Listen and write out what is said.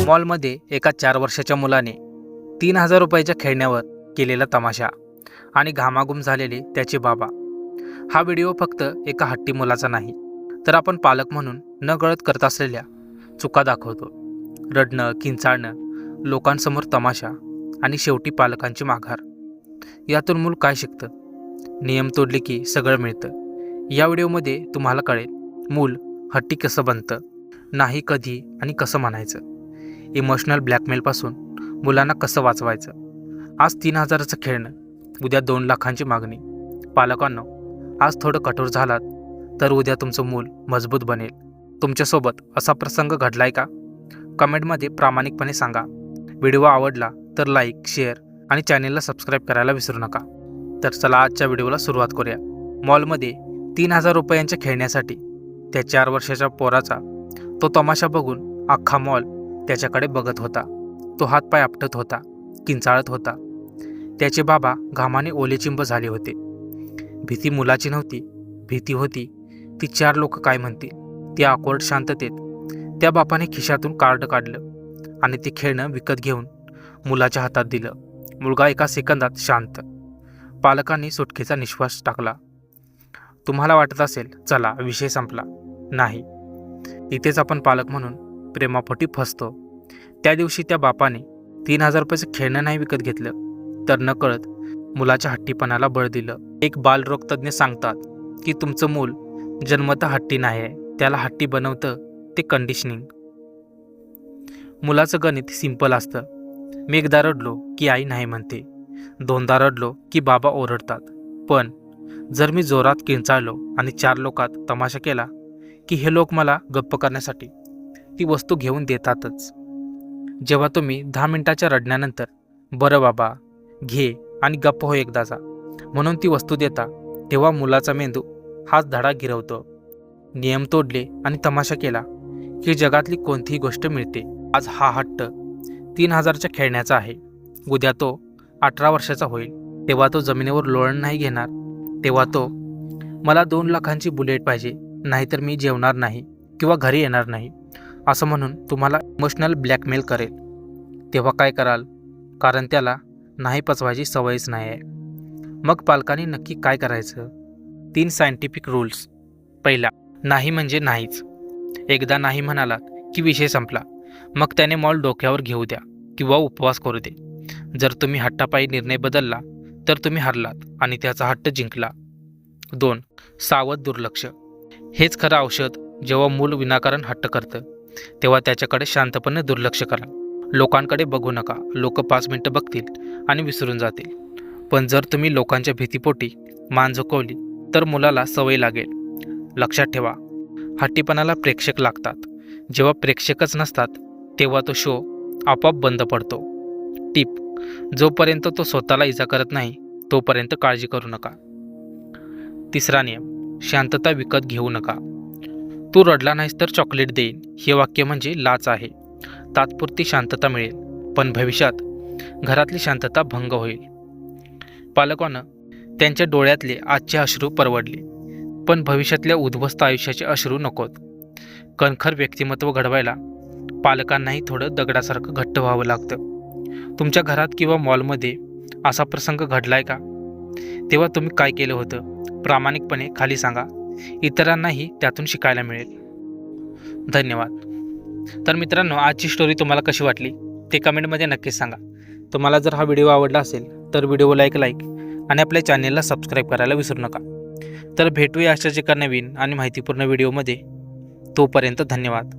मॉलमध्ये एका 4 वर्षाच्या मुलाने 3000 रुपयाच्या खेळण्यावर केलेला तमाशा आणि घामाघूम झालेले त्याचे बाबा. हा व्हिडिओ फक्त एका हट्टी मुलाचा नाही, तर आपण पालक म्हणून नकळत करत असलेल्या चुका दाखवतो. रडणं, किंचाळणं, लोकांसमोर तमाशा आणि शेवटी पालकांची माघार. यातून मूल काय शिकतं? नियम तोडले की सगळं मिळतं. या व्हिडिओमध्ये तुम्हाला कळेल मूल हट्टी कसं बनतं, नाही कधी आणि कसं म्हणायचं. इमोशनल ब्लॅकमेलपासून मुलांना कसं वाचवायचं. आज 3000चं खेळणं, उद्या 2 लाखांची मागणी. पालकांनो, आज थोडं कठोर झालात तर उद्या तुमचं मूल मजबूत बनेल. तुमच्यासोबत असा प्रसंग घडलाय का? कमेंटमध्ये प्रामाणिकपणे सांगा. व्हिडिओ आवडला तर लाईक, शेअर आणि चॅनेलला सबस्क्राईब करायला विसरू नका. तर चला आजच्या व्हिडिओला सुरुवात करूया. मॉलमध्ये 3000 रुपयांच्या खेळण्यासाठी त्या 4 वर्षाच्या पोराचा तो तमाशा बघून अख्खा मॉल त्याच्याकडे बघत होता. तो हातपाय आपटत होता, किंचाळत होता. त्याचे बाबा घामाने ओलेचिंब झाले होते. भीती मुलाची नव्हती, भीती होती ती 4 लोक काय म्हणतील. त्या ऑकवर्ड शांततेत त्या बापाने खिशातून कार्ड काढलं आणि ते खेळणं विकत घेऊन मुलाच्या हातात दिलं. मुलगा एका सेकंदात शांत. पालकांनी सुटकेचा निश्वास टाकला. तुम्हाला वाटत असेल चला विषय संपला. नाही, इथेच आपण पालक म्हणून प्रेमापोटी फसतो. त्या दिवशी त्या बापाने 3000 रुपयाचं खेळणं नाही विकत घेतलं, तर नकळत मुलाच्या हट्टीपणाला बळ दिलं. एक बालरोग तज्ज्ञ सांगतात की तुमचं मूल जन्मतः हट्टी नाही आहे, त्याला हट्टी बनवतं ते कंडिशनिंग. मुलाचं गणित सिंपल असतं. मी एकदा रडलो की आई नाही म्हणते, 2दा रडलो की बाबा ओरडतात. पण जर मी जोरात किंचाळलो आणि 4 लोकात तमाशा केला की हे लोक मला गप्प करण्यासाठी ती वस्तू घेऊन देतातच. जेव्हा तुम्ही 10 मिनिटाच्या रडण्यानंतर बरं बाबा घे आणि गप्प हो एकदाचा म्हणून ती वस्तू देता, तेव्हा मुलाचा मेंदू हाच धडा गिरवतो. नियम तोडले आणि तमाशा केला की जगातली कोणतीही गोष्ट मिळते. आज हा हट्ट 3000च्या खेळण्याचा आहे, उद्या तो 18 वर्षाचा होईल. तेव्हा तो जमिनीवर लोळण नाही घेणार. तेव्हा तो मला 2 लाखांची बुलेट पाहिजे, नाहीतर मी जेवणार नाही किंवा घरी येणार नाही असं म्हणून तुम्हाला इमोशनल ब्लॅकमेल करेल. तेव्हा काय कराल? कारण त्याला नाही पचवायची सवयच नाही आहे. मग पालकांनी नक्की काय करायचं? 3 सायंटिफिक रूल्स. पहिला, नाही म्हणजे नाहीच. एकदा नाही म्हणालात की विषय संपला. मग त्याने मॉल डोक्यावर घेऊ द्या किंवा उपवास करू दे. जर तुम्ही हट्टापायी निर्णय बदलला तर तुम्ही हरलात आणि त्याचा हट्ट जिंकला. 2. सावध दुर्लक्ष. हेच खरं औषध. जेव्हा मूल विनाकारण हट्ट करतं तेव्हा त्याच्याकडे शांतपणे दुर्लक्ष करा. लोकांकडे बघू नका. लोक 5 मिनिटं बघतील आणि विसरून जातील. पण जर तुम्ही लोकांच्या भीतीपोटी मान झुकवली तर मुलाला सवय लागेल. लक्षात ठेवा, हट्टीपणाला प्रेक्षक लागतात. जेव्हा प्रेक्षकच नसतात तेव्हा तो शो आपोआप बंद पडतो. टिप: जोपर्यंत तो स्वतःला इजा करत नाही तोपर्यंत काळजी करू नका. 3रा नियम, शांतता विकत घेऊ नका. तू रडला नाहीस तर चॉकलेट देईन हे वाक्य म्हणजे लाच आहे. तात्पुरती शांतता मिळेल, पण भविष्यात घरातली शांतता भंग होईल. पालकांना त्यांच्या डोळ्यातले आजचे अश्रू परवडले, पण भविष्यातल्या उद्ध्वस्त आयुष्याचे अश्रू नकोत. कणखर व्यक्तिमत्व घडवायला पालकांनाही थोडं दगडासारखं घट्ट व्हावं लागतं. तुमच्या घरात किंवा मॉलमध्ये असा प्रसंग घडलाय का? तेव्हा तुम्ही काय केलं होतं? प्रामाणिकपणे खाली सांगा. इतरांनाही त्यातून शिकायला मिळेल. धन्यवाद. तर मित्रांनो, आजची स्टोरी तुम्हाला कशी वाटली ते कमेंटमध्ये नक्कीच सांगा. तुम्हाला जर हा व्हिडिओ आवडला असेल तर व्हिडिओला लाईक आणि आपल्या चॅनेलला सबस्क्राईब करायला विसरू नका. तर भेटूया अशाच एका नवीन आणि माहितीपूर्ण व्हिडिओमध्ये. तोपर्यंत धन्यवाद.